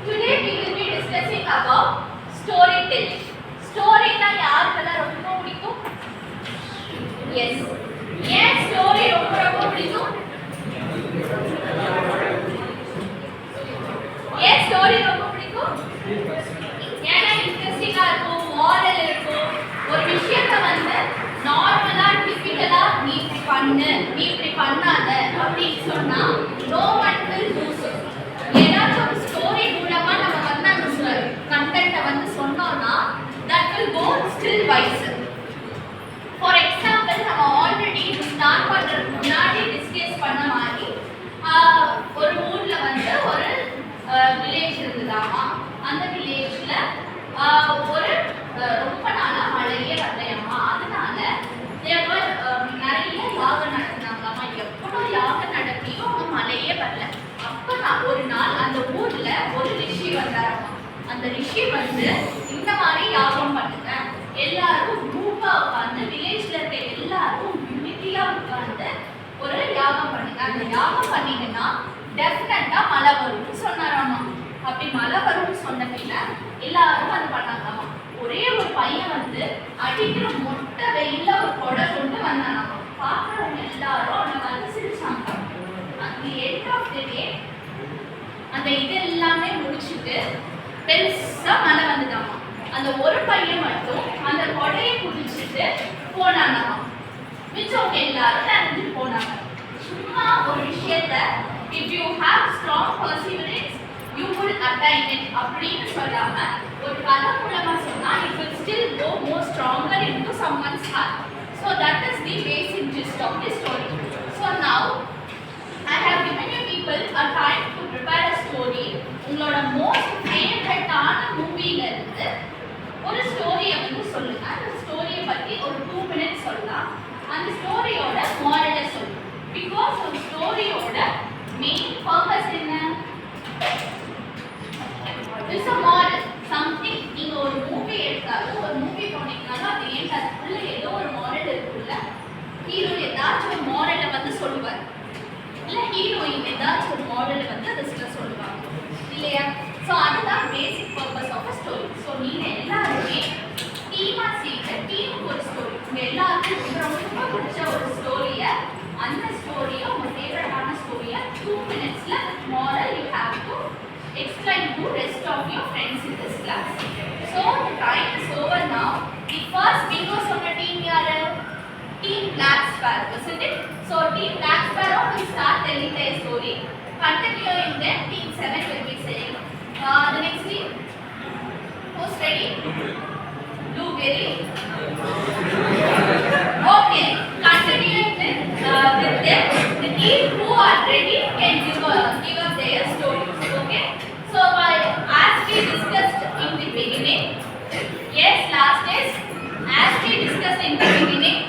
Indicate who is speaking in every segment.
Speaker 1: Today we will be discussing about storytelling. Story na யாருக்கெல்லாம் ரொம்ப பிடிக்கும்? Yes. ஏன் story ரொம்ப பிடிக்கும்? ஏன் story ரொம்ப பிடிக்கும்? ஏன்னா இன்ட்ரெஸ்டிங்கா இருக்கும், மாரல் இருக்கும். ஒரு விஷயத்தை வந்து நார்மலா டிபிக்கலா நீ இப்படி பண்ணு, நீ இப்படி பண்ணாத அப்படின்னு சொன்னா no one will do so. ஏதாச்சும் ஒரு ஸ்டோரி மூலமா நம்ம வந்து அந்த கண்டென்ட்டை வந்து சொன்னோம்னா that will go still wiser. For example, நம்ம ஆல்ரெடி ஸ்டார்ட் பண்றதுக்கு முன்னாடி டிஸ்கஸ் பண்ண மாதிரி ஒரு ஊர்ல வந்து ஒரு வில்லேஜ் இருந்ததாமா. அந்த வில்லேஜ்ல ஒரு ரொம்ப நாளா மழையே வரலையாமா. அதனால நிறைய யாகம் நடத்தினாங்களாமா. எவ்வளவு யாகம் நடத்தியும் அவங்க மழையே வரல. அப்ப ஒரு நாள் அந்த ஊர்ல ஒரு ரிஷி வந்தாராமா. அந்த ரிஷி வந்து இந்த மாதிரி யாகம் பண்ணுங்க, எல்லாரும் குரூப்பா உட்கார்ந்து வில்லேஜ்ல இருக்க எல்லாரும் யூனிட்டியா உட்கார்ந்து ஒரு யாகம் பண்ணுங்க. அந்த யாகம் பண்ணீங்கன்னா டெஃபினட்டா மழை வரும்னு சொன்னாராமா. அப்படி மழை வரும்னு சொன்ன பின்ன எல்லாரும் அது பண்ணாங்களாமா. ஒரே ஒரு பையன் வந்து அடிக்கிற மொட்டை வெயில ஒரு கொடை கொண்டு வந்தானாமா. பார்க்கறவங்க எல்லாரும் அவனை வந்து சிரிச்சாங்க. அந்த எண்ட் ஆஃப் தி டே அந்த இது எல்லாமே முடிச்சுட்டு பெருசா மழை வந்துட்டாமா. அந்த ஒரு பையன் மட்டும் அந்த கொடையை குடிச்சிட்டு போனானாமா. மிச்சவங்க எல்லாரும் நடந்து போனாங்க. சும்மா ஒரு விஷயத்த if you have strong perseverance you will attain it அப்படின்னு சொல்லாம ஒரு கதை மூலமா சொன்னா it will still go more stronger into someone's heart. So that is the basic gist of the story. So now I have given you people a time to prepare a story. உங்களோட most favorite ஆன மூவில இருந்து ஒரு ஸ்டோரியை வந்து சொல்லுங்க. அந்த ஸ்டோரியை பத்தி ஒரு 2 minutes சொல்லலாம். அந்த ஸ்டோரியோட மாரலை சொல்லுங்க. பிகாஸ் ஒரு ஸ்டோரியோட மெயின் பர்பஸ் என்ன? It's a moral. something நீங்க ஒரு மூவி எடுத்தாலும் ஒரு மூவி போனீங்கனாலும் அது ஏன் அதுக்குள்ள ஏதோ ஒரு மாரல் இருக்குல்ல. ஹீரோ ஏதாச்சும் ஒரு மாரலை வந்து சொல்லுவார், இல்ல ஹீரோயின் ஏதாச்சும் ஒரு மாரலை வந்து அதுல சொல்லுவாங்க இல்லையா? ஸோ அதுதான் basic purpose of a story. So நீங்க எல்லாருமே டீமா சேர்ந்து டீமுக்கு ஒரு ஸ்டோரி, உங்க எல்லாருக்கும் ரொம்ப பிடிச்ச ஒரு ஸ்டோரியை, அந்த ஸ்டோரியை உங்க ஃபேவரட்டான ஸ்டோரியை 2 minutesல moral you have to explain to rest of your friends in this class. So the time is over now. The first bingo சொன்ன team யாரு? Team Black Sparrow, isn't it? So Team Black Sparrow will start telling their story. Continuing then Team 7 will be saying the next team. Who's ready? Blueberry. Okay. Continuing then with them, the team who are ready can give up their stories. Okay. So as we discussed in the beginning, yes, last is as we discussed in the beginning,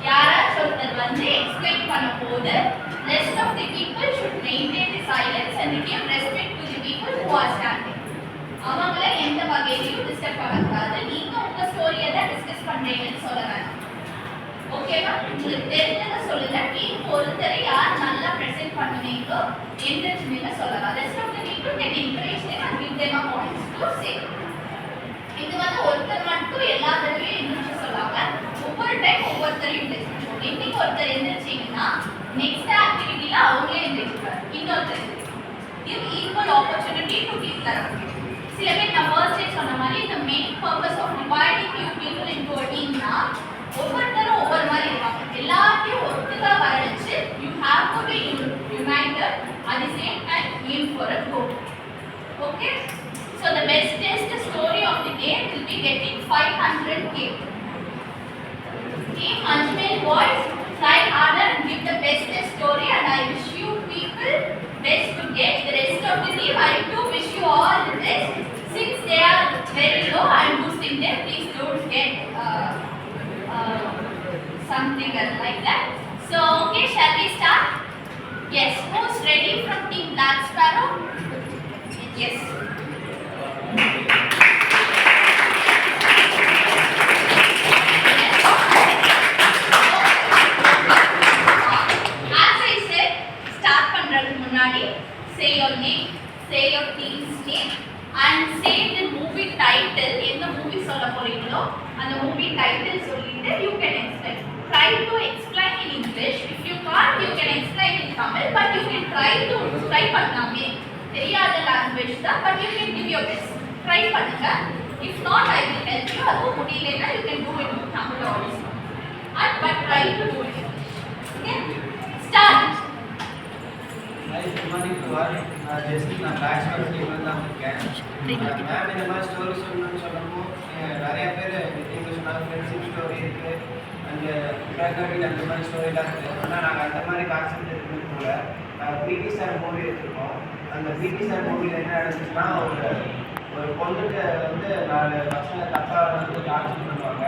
Speaker 1: யாராச்சும் ஒருத்தர் வந்து explain பண்ணும்போது rest of the people should maintain the silence and give respect to the people who are standing. அவங்கள எந்த வகையிலும் disturb பண்ணக்கூடாது. நீங்க உங்க ஸ்டோரியை தான் டிஸ்கஸ் பண்றீங்கன்னு சொல்ல வேண்டாம். ஓகேவா? உங்களுக்கு தெரிஞ்சதை சொல்லுங்க. டீம் ஒருத்தரை யார் நல்லா ப்ரெசென்ட் பண்ணுவீங்களோ என்கரேஜ்மெண்ட்ல சொல்லலாம். Rest of the people can encourage them and give them a points to say. இது வந்து ஒருத்தர் மட்டும் எல்லா தடவையும் எந்திரிச்சு சொல்லாம ஒவ்வொரு டைம் ஒவ்வொருத்தரையும் பேசணும். இன்னைக்கு ஒருத்தர் எந்திரிச்சிங்கன்னா நெக்ஸ்ட் ஆக்டிவிட்டியில அவங்களே எந்திரிச்சுப்பாரு. இன்னொருத்தர் give equal opportunity to give தரம். சில பேர் நான் ஃபர்ஸ்ட் சொன்ன மாதிரி the main purpose of dividing you people into a team னா ஒவ்வொருத்தரும் ஒவ்வொரு மாதிரி இருப்பாங்க. எல்லாத்தையும் ஒட்டுக்கா வர வச்சு you have to be united at the same time aim for a goal. Okay? So the bestest story of the day will be getting 500k. Team Ajmer boys, try harder and give the bestest story and I wish you people best to get. The rest of the team, I too wish you all the best. Since they are very low, I am boosting them. Please don't get something like that. So, okay, shall we start? Yes, who's ready from Team Black Sparrow? Yes. As I said, start பண்றதுக்கு முன்னாடி say your name, say your team's name and say the movie title. எந்த movie சொல்ல போறீங்களோ அந்த movie title சொல்லிட்டு you can explain. Try to explain in English. If you can't, you can explain in Tamil, but you can try பண்ணலாமே. தெரியாத language தான், but you can give your best. Try பண்ணுங்க. If not, I will help you. அது முடியலனா you can do it in Tamil also. But try to do it. Okay? Start.
Speaker 2: Hi, good morning to all. Jesse, நான் bachelor degree தான் இருக்கேன். Ma'am இந்த மாதிரி story சொல்லணும்னு நிறைய பேர் நீங்கள் சொன்னாங்க ஃப்ரெண்ட்ஷிப் ஸ்டோரி இருக்குது அண்ட் பேக்கரி அந்த மாதிரி ஸ்டோரிலாம் இருக்குது. ஆனால் நாங்கள் அந்த மாதிரி கான்செப்ட் எடுத்துன்னு போல பிடி சார் மூவி எடுத்துருக்கோம். அந்த பிடி சார் மூவியில் என்ன நடந்துச்சுன்னா ஒரு பொண்ணுக்கு வந்து 4 பசங்க தப்பாக வந்து டார்ச்சர் பண்ணுவாங்க.